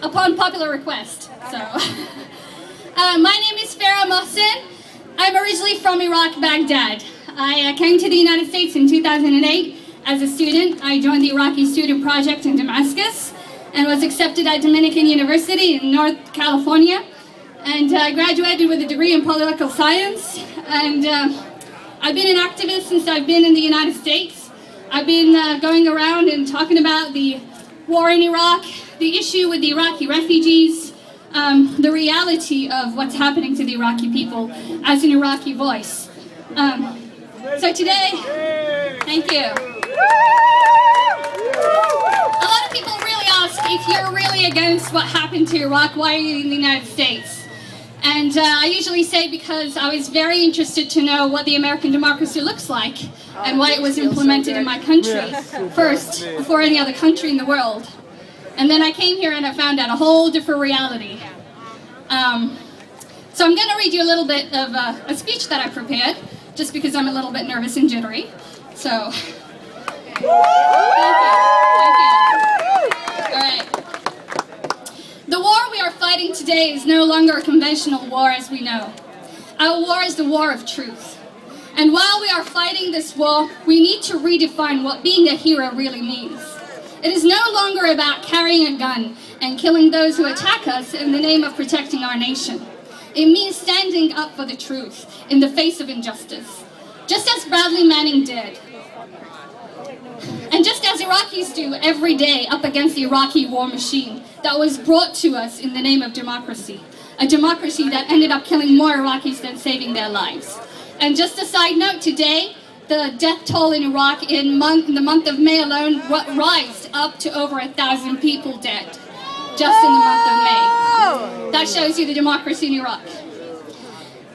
upon popular request. So, my name is Fira Muhsin. I'm originally from Iraq, Baghdad. I came to the United States in 2008 as a student. I joined the Iraqi Student Project in Damascus and was accepted at Dominican University in North California. And I graduated with a degree in political science. And I've been an activist since I've been in the United States. I've been going around and talking about the war in Iraq, the issue with the Iraqi refugees, the reality of what's happening to the Iraqi people as an Iraqi voice. So today, thank you. A lot of people really ask, if you're really against what happened to Iraq, why are you in the United States? And I usually say because I was very interested to know what the American democracy looks like and why it was implemented in my country first, before any other country in the world. And then I came here and I found out a whole different reality. So I'm going to read you a little bit of a speech that I prepared, just because I'm a little bit nervous and jittery. So, thank you. All right. The war we are fighting today is no longer a conventional war as we know. Our war is the war of truth. And while we are fighting this war, we need to redefine what being a hero really means. It is no longer about carrying a gun and killing those who attack us in the name of protecting our nation. It means standing up for the truth in the face of injustice, just as Bradley Manning did. And just as Iraqis do every day up against the Iraqi war machine that was brought to us in the name of democracy, a democracy that ended up killing more Iraqis than saving their lives. And just a side note, today, the death toll in Iraq in the month of May alone rised up to over 1,000 people dead, just in the month of May. That shows you the democracy in Iraq.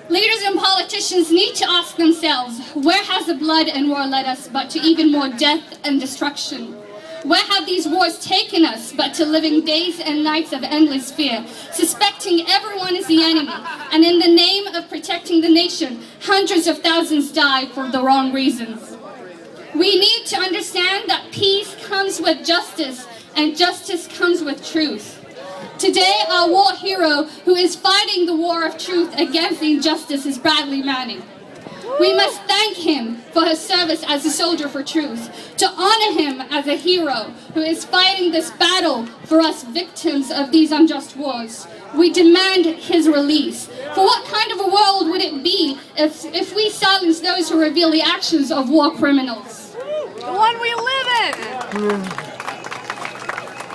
Leaders and politicians need to ask themselves, where has the blood and war led us but to even more death and destruction? Where have these wars taken us but to living days and nights of endless fear, suspecting everyone is the enemy, and in the name of protecting the nation, hundreds of thousands die for the wrong reasons? We need to understand that peace comes with justice, and justice comes with truth. Today, our war hero who is fighting the war of truth against injustice is Bradley Manning. We must thank him for his service as a soldier for truth, to honor him as a hero who is fighting this battle for us victims of these unjust wars. We demand his release. For what kind of a world would it be if we silence those who reveal the actions of war criminals? The one we live in!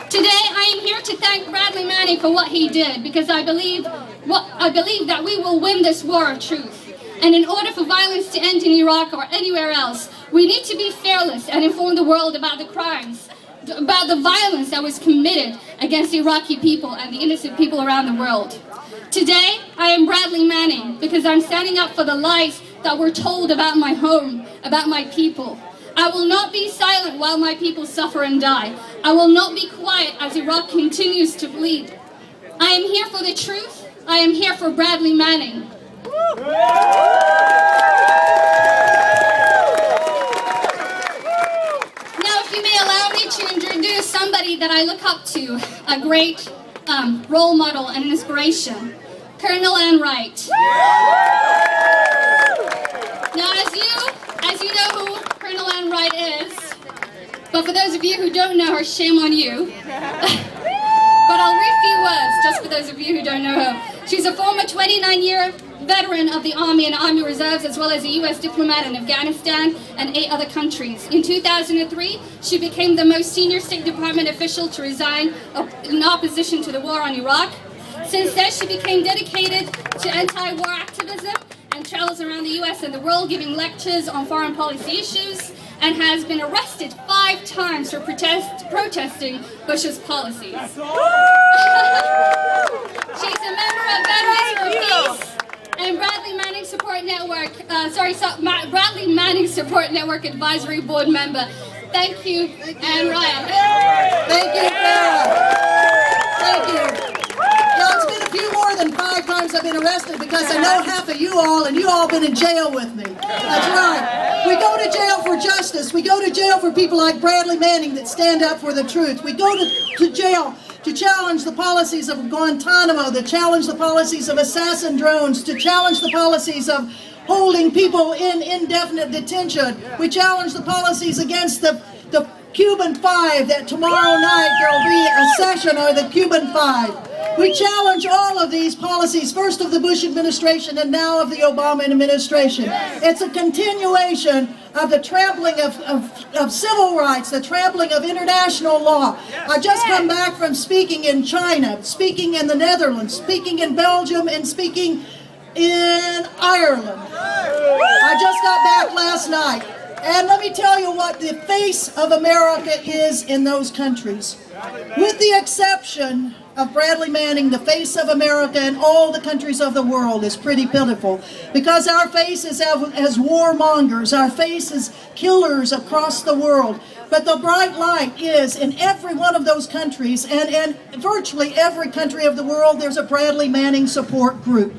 Today, I am here to thank Bradley Manning for what he did, because I believe that we will win this war of truth. And in order for violence to end in Iraq or anywhere else, we need to be fearless and inform the world about the crimes, about the violence that was committed against Iraqi people and the innocent people around the world. Today, I am Bradley Manning because I'm standing up for the lies that were told about my home, about my people. I will not be silent while my people suffer and die. I will not be quiet as Iraq continues to bleed. I am here for the truth. I am here for Bradley Manning. Now, if you may allow me to introduce somebody that I look up to, a great role model and an inspiration, Colonel Ann Wright. Now, as you know who Colonel Ann Wright is, but for those of you who don't know her, shame on you. But I'll read a few words just for those of you who don't know her. She's a former 29-year veteran of the Army and Army Reserves, as well as a U.S. diplomat in Afghanistan and 8 other countries. In 2003, she became the most senior State Department official to resign in opposition to the war on Iraq. Since then, she became dedicated to anti-war activism and travels around the U.S. and the world giving lectures on foreign policy issues, and has been arrested 5 times for protesting Bush's policies. She's a member of Veterans for Peace and Bradley Manning Support Network, Bradley Manning Support Network Advisory Board member. Thank you, Ann Wright. Thank you, Fira. Thank you. Now, it's been a few more than 5 times I've been arrested because I know half of you all, and you all been in jail with me. That's right. We go to to jail for justice. We go to jail for people like Bradley Manning that stand up for the truth. We go to jail to challenge the policies of Guantanamo, to challenge the policies of assassin drones, to challenge the policies of holding people in indefinite detention. We challenge the policies against the Cuban Five, that tomorrow night there will be a session of the Cuban Five. We challenge all of these policies, first of the Bush administration and now of the Obama administration. It's a continuation of the trampling of civil rights, the trampling of international law. I just come back from speaking in China, speaking in the Netherlands, speaking in Belgium, and speaking in Ireland. I just got back last night. And let me tell you what the face of America is in those countries. With the exception of Bradley Manning, the face of America in all the countries of the world is pretty pitiful, because our face is as warmongers, our face is killers across the world. But the bright light is in every one of those countries, and virtually every country of the world, there's a Bradley Manning support group.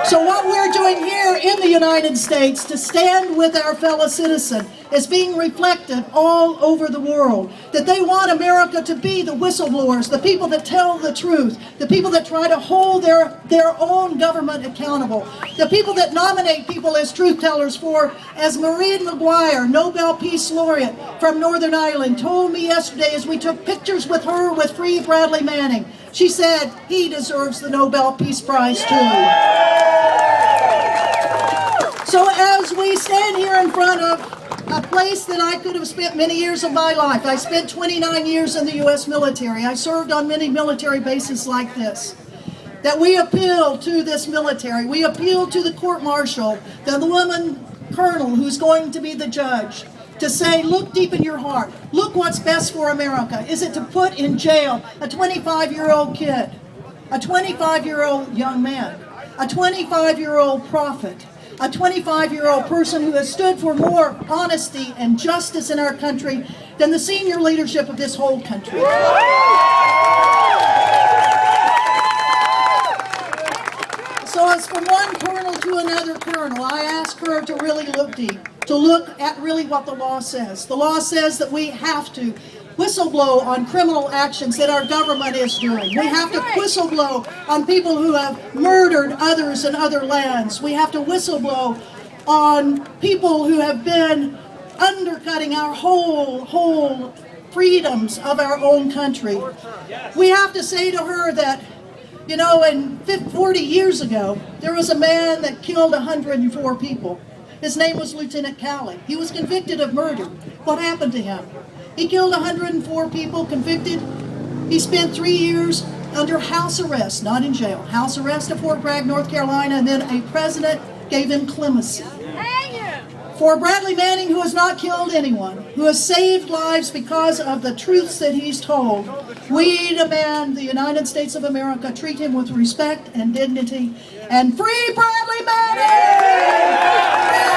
So what we're doing here in the United States to stand with our fellow citizen is being reflected all over the world. That they want America to be the whistleblowers, the people that tell the truth, the people that try to hold their own government accountable, the people that nominate people as truth tellers as Meade McGuire, Nobel Peace Laureate from Northern Ireland, told me yesterday as we took pictures with her with Free Bradley Manning. She said he deserves the Nobel Peace Prize too. So as we stand here in front of a place that I could have spent many years of my life. I spent 29 years in the U.S. military. I served on many military bases like this. That we appeal to this military. We appeal to the court-martial, the woman colonel who's going to be the judge, to say, look deep in your heart. Look what's best for America. Is it to put in jail a 25-year-old kid, a 25-year-old young man, a 25-year-old prophet, a 25-year-old person who has stood for more honesty and justice in our country than the senior leadership of this whole country? So as from one colonel to another colonel, I ask her to really look deep, to look at really what the law says. The law says that we have to whistleblow on criminal actions that our government is doing. We have to whistleblow on people who have murdered others in other lands. We have to whistleblow on people who have been undercutting our whole freedoms of our own country. We have to say to her that, you know, 40 years ago, there was a man that killed 104 people. His name was Lieutenant Cowley. He was convicted of murder. What happened to him? He killed 104 people, convicted. He spent 3 years under house arrest, not in jail. House arrest at Fort Bragg, North Carolina, and then a president gave him clemency. For Bradley Manning, who has not killed anyone, who has saved lives because of the truths that he's told, we demand the United States of America treat him with respect and dignity, and free Bradley Manning!